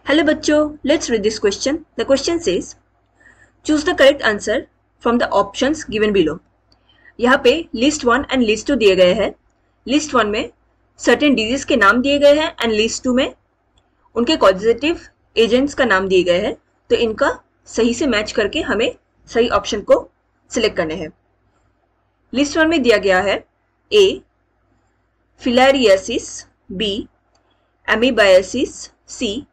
Hello बच्चों, let's read this question. The question says, choose the correct answer from the options given below. यहाँ पे list 1 and list 2 दिए गए हैं. List 1 में सर्टेन डिजीज के नाम दिए गए हैं एंड लिस्ट 2 में उनके कॉजेटिव एजेंट्स का नाम दिए गए हैं. तो इनका सही से मैच करके हमें सही ऑप्शन को सिलेक्ट करने हैं. लिस्ट 1 में दिया गया है A filariasis, B amoebiasis, C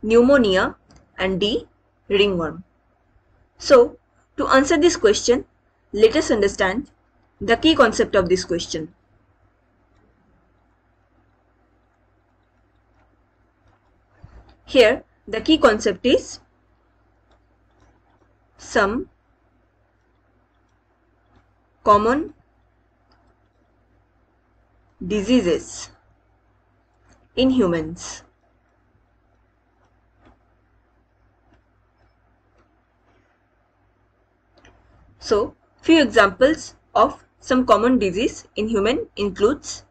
pneumonia and D ringworm. So, to answer this question, let us understand the key concept of this question. Here, the key concept is some common diseases in humans. So, few examples of some common disease in human includes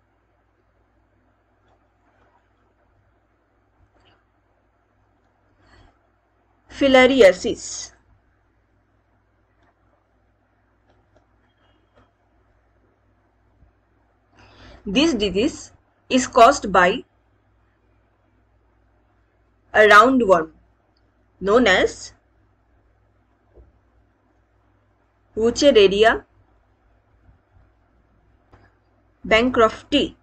filariasis. This disease is caused by a roundworm known as Wuchereria bancrofti.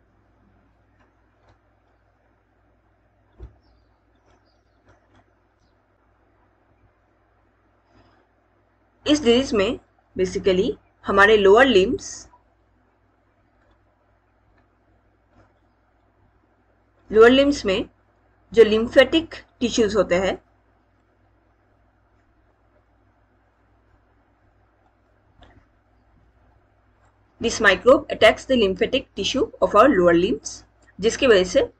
इस disease में basically हमारे lower limbs में जो lymphatic tissues होते हैं this microbe attacks the lymphatic tissue of our lower limbs, जिसकी वजह से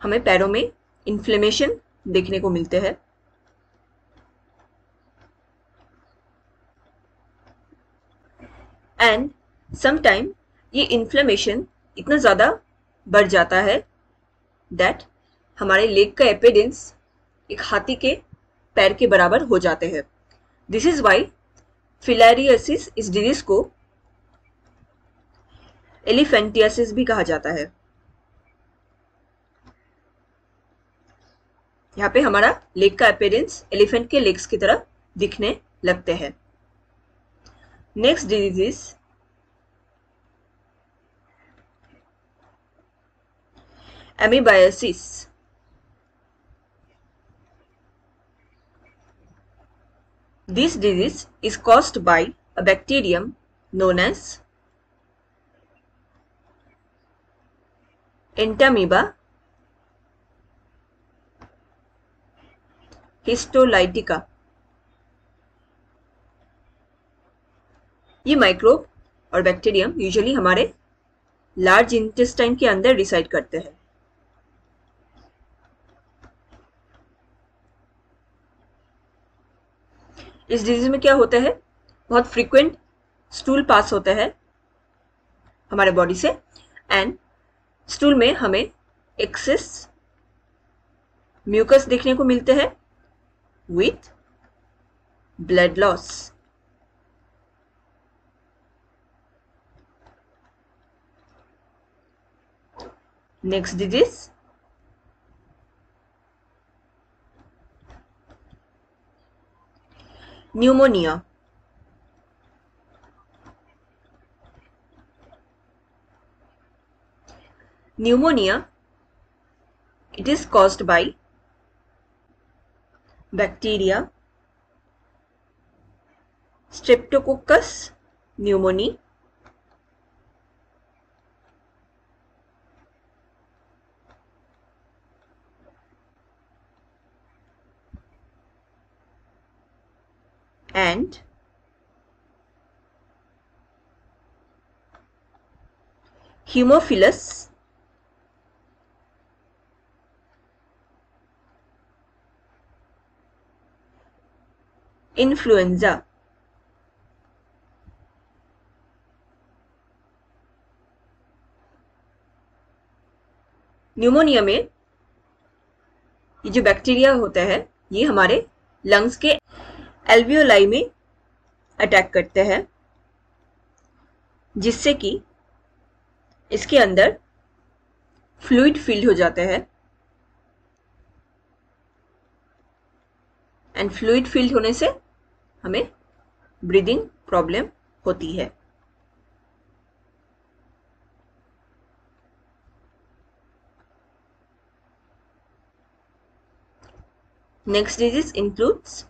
हमें पैरों में इन्फ्लेमेशन देखने को मिलते हैं. एंड समटाइम ये इन्फ्लेमेशन इतना ज़्यादा बढ़ जाता है दैट हमारे लेग का एपिडेंस एक हाथी के पैर के बराबर हो जाते हैं. दिस इज वाई फिलारियासिस इस डिजीज को एलिफेंटियासिस भी कहा जाता है. यहाँ पे हमारा लेग का एपिडेंस एलिफेंट के लेग्स की तरह दिखने लगते हैं. Next disease is amoebiasis. This disease is caused by a bacterium known as Entamoeba histolytica. ये माइक्रोब और बैक्टीरियम यूजुअली हमारे लार्ज इंटेस्टाइन के अंदर रिसाइड करते हैं. इस डिजीज में क्या होता है, बहुत फ्रीक्वेंट स्टूल पास होता है हमारे बॉडी से एंड स्टूल में हमें एक्सेस म्यूकस देखने को मिलते हैं with blood loss. Next disease pneumonia. Pneumonia, it is caused by bacteria Streptococcus pneumoniae and Haemophilus influenza. Pneumonia में ये जो बैक्टीरिया होता है ये हमारे लंग्स के एल्वियोलाई में अटैक करते हैं, जिससे कि इसके अंदर फ्लूइड फिल्ड हो जाते हैं एंड फ्लूइड फिल्ड होने से हमें ब्रीदिंग प्रॉब्लम होती है। Next disease includes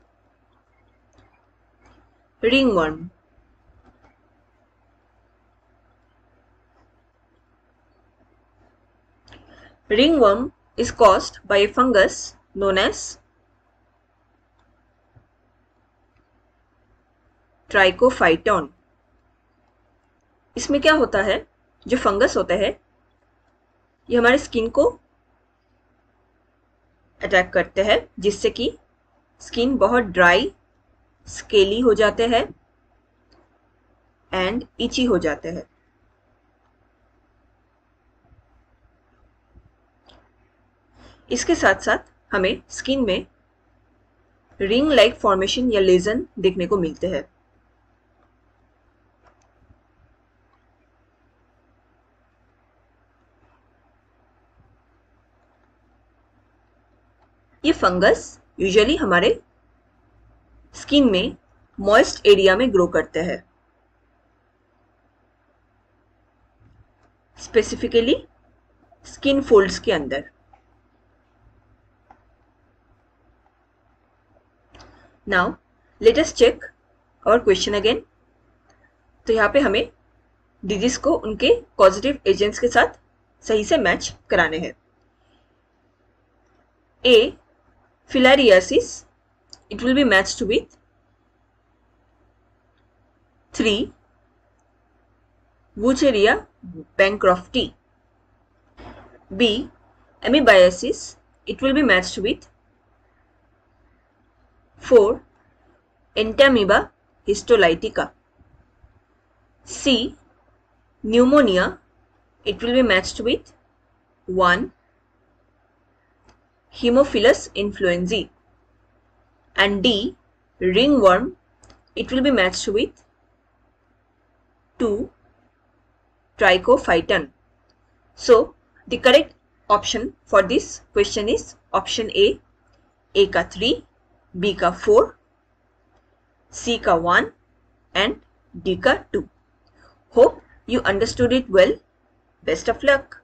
ringworm. Ringworm is caused by a fungus known as Trichophyton. इसमें क्या होता है, जो फंगस होता है ये हमारे स्किन को अटैक करते हैं, जिससे कि स्किन बहुत ड्राई, स्केली हो जाते हैं एंड इची हो जाते हैं। इसके साथ साथ हमें स्किन में रिंग लाइक फॉर्मेशन या लेजन देखने को मिलते हैं। ये फंगस यूजुअली हमारे स्किन में मॉइस्ट एरिया में ग्रो करते हैं, स्पेसिफिकली स्किन फोल्ड्स के अंदर। Now let us check our question again. तो यहाँ पे हमें डिजीज को उनके कॉजेटिव एजेंट्स के साथ सही से मैच कराने हैं। A. Filariasis, it will be matched with 3. Wucheria bancrofti. B. Amoebiasis, it will be matched with 4. Entamoeba histolytica. C. Pneumonia, it will be matched with 1. Haemophilus influenzae, and D. Ringworm, it will be matched with 2. Trichophyton. So the correct option for this question is option A. A का 3, B का 4, C का 1 and D का 2. Hope you understood it well. Best of luck.